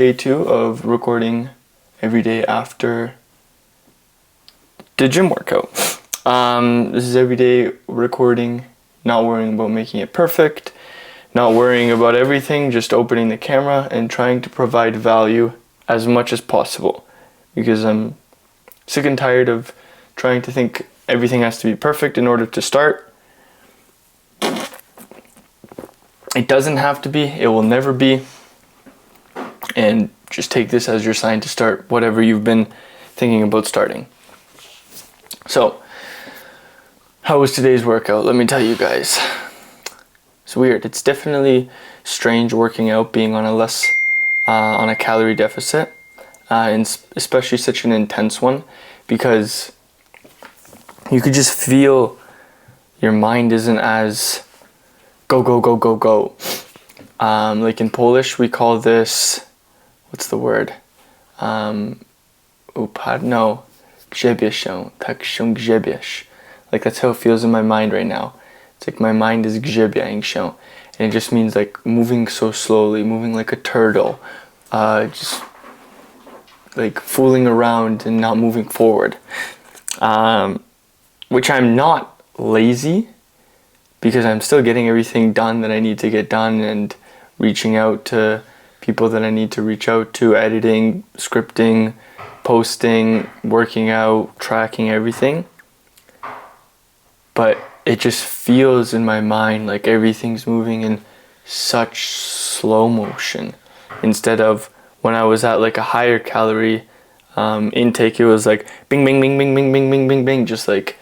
Day 2 of recording every day after the gym workout. This is everyday recording, not worrying about making it perfect, not worrying about everything, just opening the camera and trying to provide value as much as possible, because I'm sick and tired of trying to think everything has to be perfect in order to start. It doesn't have to be, it will never be. And just take this as your sign to start whatever you've been thinking about starting. So, how was today's workout? Let me tell you guys. It's weird. It's definitely strange working out, being on a calorie deficit, and especially such an intense one, because you could just feel your mind isn't as go, go, go, go, go. Like in Polish, we call this, what's the word? Grzebie się, tak się grzebiesz. Like that's how it feels in my mind right now. It's like my mind is grzebieing się. And it just means like moving so slowly, moving like a turtle. Just like fooling around and not moving forward. Which I'm not lazy, because I'm still getting everything done that I need to get done and reaching out to people that I need to reach out to, editing, scripting, posting, working out, tracking everything. But it just feels in my mind like everything's moving in such slow motion. Instead of when I was at like a higher calorie intake, it was like bing, bing, bing, bing, bing, bing, bing, bing, bing, just like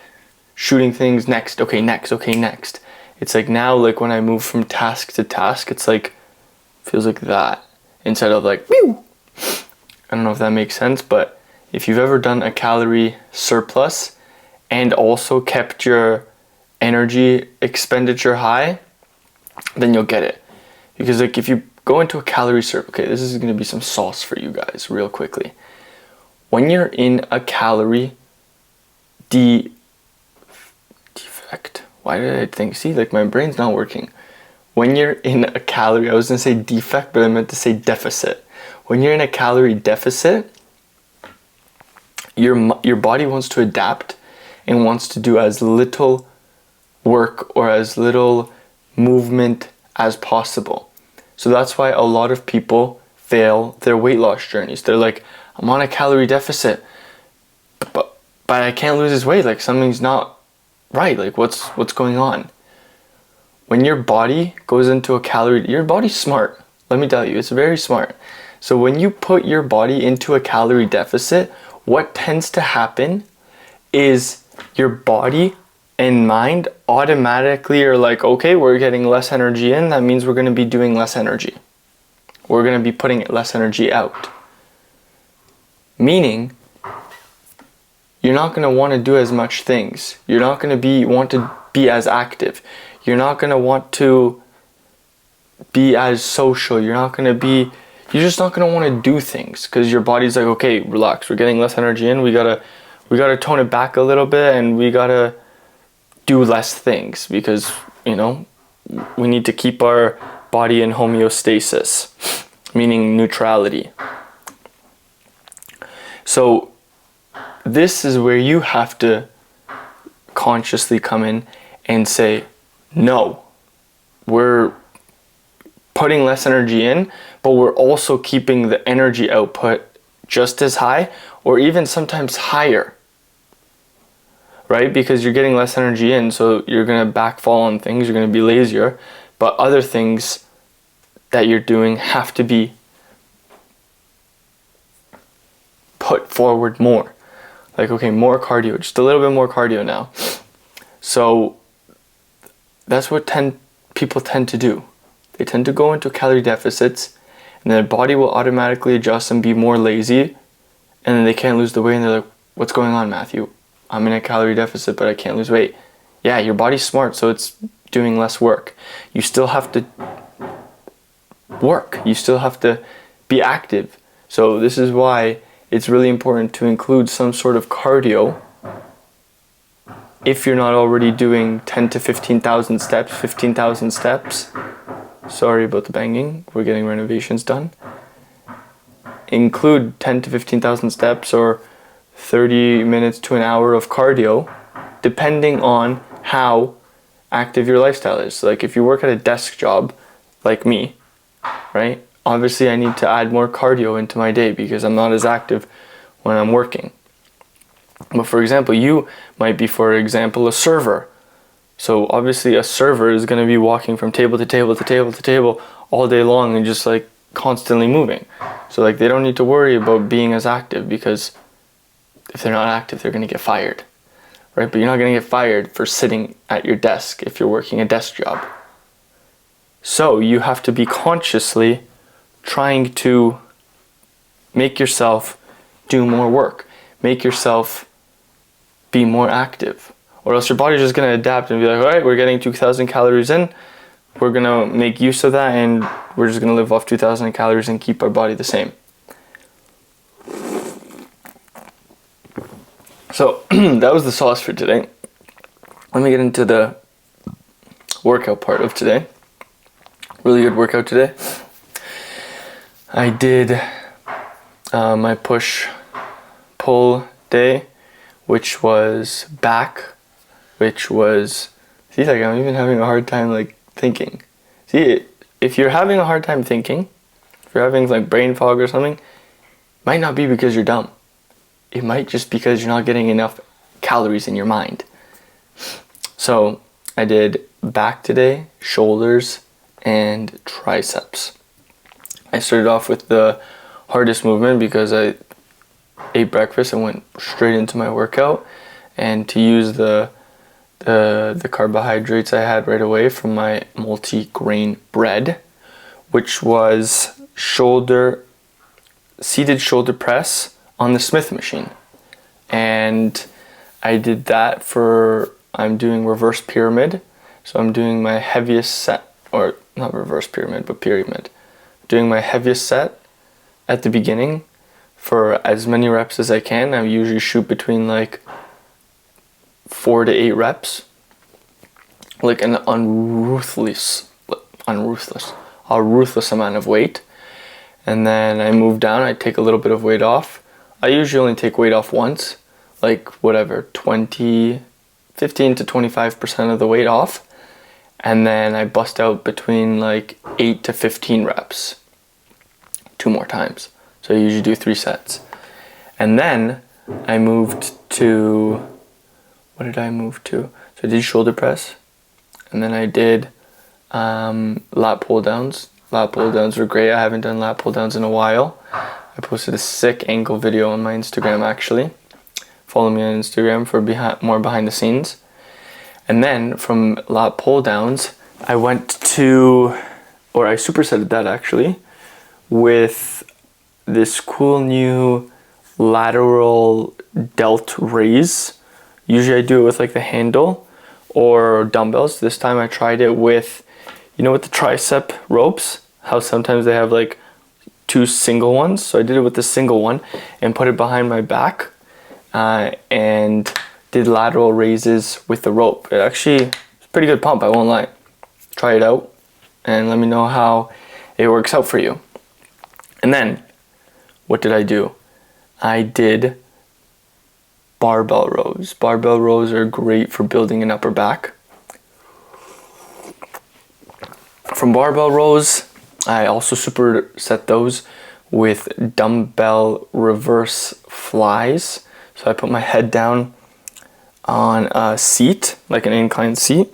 shooting things next, okay, next, okay, next. It's like now, like when I move from task to task, it's like, feels like that, instead of like, pew! I don't know if that makes sense, but if you've ever done a calorie surplus and also kept your energy expenditure high, then you'll get it. Because like if you go into a calorie surplus, okay, this is gonna be some sauce for you guys real quickly. When you're in a calorie defect, why did I think, see, like my brain's not working. When you're in a calorie, I was gonna say defect, but I meant to say deficit. When you're in a calorie deficit, your body wants to adapt and wants to do as little work or as little movement as possible. So that's why a lot of people fail their weight loss journeys. They're like, I'm on a calorie deficit, but I can't lose this weight. Like something's not right. Like what's going on? When your body goes into a calorie, your body's smart. Let me tell you, it's very smart. So when you put your body into a calorie deficit, what tends to happen is your body and mind automatically are like, okay, we're getting less energy in. That means we're going to be doing less energy. We're going to be putting less energy out. Meaning, you're not going to want to do as much things. You're not going to want to be as active. You're not going to want to be as social. You're just not going to want to do things, because your body's like, okay, relax. We're getting less energy in. We gotta tone it back a little bit, and we gotta do less things, because, you know, we need to keep our body in homeostasis, meaning neutrality. So this is where you have to consciously come in and say, no, we're putting less energy in, but we're also keeping the energy output just as high, or even sometimes higher, right? Because you're getting less energy in, so you're going to backfall on things, you're going to be lazier, but other things that you're doing have to be put forward more. Like, okay, more cardio, just a little bit more cardio now. So that's what people tend to do. They tend to go into calorie deficits, and their body will automatically adjust and be more lazy, and then they can't lose the weight, and they're like, what's going on, Matthew? I'm in a calorie deficit, but I can't lose weight. Yeah, your body's smart, so it's doing less work. You still have to work. You still have to be active. So this is why it's really important to include some sort of cardio if you're not already doing 10 to 15,000 steps, 15,000 steps. Sorry about the banging. We're getting renovations done. include 10 to 15,000 steps or 30 minutes to an hour of cardio, depending on how active your lifestyle is. Like if you work at a desk job, like me, right? Obviously I need to add more cardio into my day because I'm not as active when I'm working. But for example, you might be, for example, a server. So obviously a server is going to be walking from table to table to table to table all day long and just like constantly moving. So like they don't need to worry about being as active, because if they're not active, they're going to get fired, right? But you're not going to get fired for sitting at your desk if you're working a desk job. So you have to be consciously trying to make yourself do more work, make yourself be more active, or else your body's just going to adapt and be like, all right, we're getting 2,000 calories in, we're going to make use of that, and we're just going to live off 2,000 calories and keep our body the same. So that was the sauce for today. Let me get into the workout part of today. Really good workout today. I did my push-pull day, which was back, which was, see, like I'm even having a hard time like thinking. See, if you're having a hard time thinking, if you're having like brain fog or something, it might not be because you're dumb. It might just because you're not getting enough calories in your mind. So I did back today, shoulders, and triceps. I started off with the hardest movement because I ate breakfast and went straight into my workout, and to use the carbohydrates I had right away from my multi-grain bread, which was seated shoulder press on the Smith machine. And I did that I'm doing reverse pyramid. So I'm doing my heaviest set, or not reverse pyramid, but pyramid. Doing my heaviest set at the beginning for as many reps as I can. I usually shoot between like 4 to 8 reps. Like an ruthless amount of weight. And then I move down, I take a little bit of weight off. I usually only take weight off once, like whatever, 15 to 25% of the weight off. And then I bust out between like 8 to 15 reps, 2 more times. So I usually do 3 sets. And then I moved to, what did I move to? So I did shoulder press, and then I did lat pull downs. Lat pull downs were great. I haven't done lat pull downs in a while. I posted a sick ankle video on my Instagram actually. Follow me on Instagram for more behind the scenes. And then from lat pull downs, I went to, or I supersetted that actually, with this cool new lateral delt raise. Usually I do it with like the handle or dumbbells. This time I tried it with, with the tricep ropes, how sometimes they have like 2 single ones. So I did it with the single one and put it behind my back and did lateral raises with the rope. It actually, it's a pretty good pump, I won't lie. Try it out and let me know how it works out for you. And then, what did I do? I did barbell rows. Barbell rows are great for building an upper back. From barbell rows, I also superset those with dumbbell reverse flies. So I put my head down on a seat, like an inclined seat,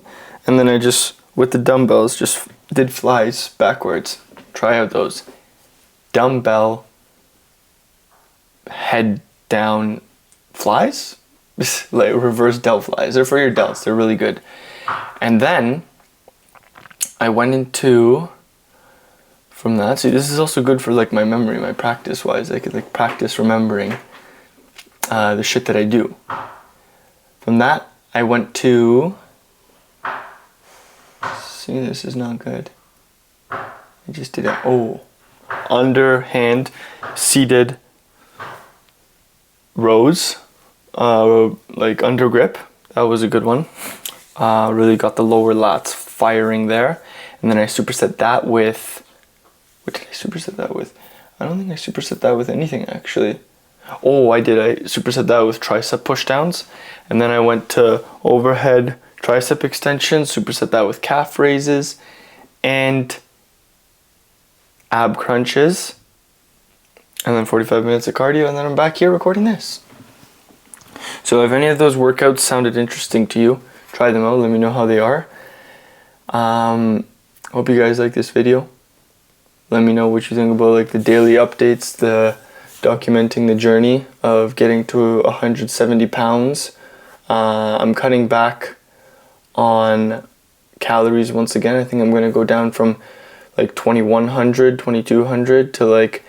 and then I just, with the dumbbells, just did flies backwards. Try out those. Dumbbell head down flies, like reverse delt flies. They're for your delts, they're really good. And then I went into, from that, see, this is also good for like my memory, my practice wise. I could like practice remembering the shit that I do. From that, I went to, see, this is not good. I just did it. Underhand seated rows, like under grip. That was a good one. Really got the lower lats firing there. And then I superset that with, what did I superset that with? I don't think I superset that with anything actually. Oh, I did. I superset that with tricep pushdowns. And then I went to overhead tricep extensions, superset that with calf raises and ab crunches. And then 45 minutes of cardio, and then I'm back here recording this. So if any of those workouts sounded interesting to you, try them out. Let me know how they are. Hope you guys like this video. Let me know what you think about like the daily updates, the documenting the journey of getting to 170 pounds. I'm cutting back on calories once again. I think I'm going to go down from like 2100, 2200 to like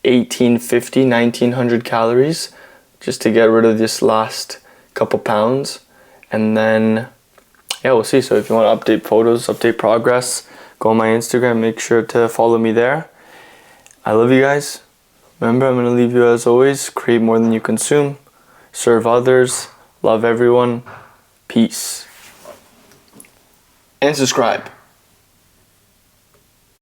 1850, 1900 calories just to get rid of this last couple pounds. And then, yeah, we'll see. So if you want to update photos, update progress, go on my Instagram, make sure to follow me there. I love you guys. Remember, I'm going to leave you as always. Create more than you consume. Serve others. Love everyone. Peace. And subscribe.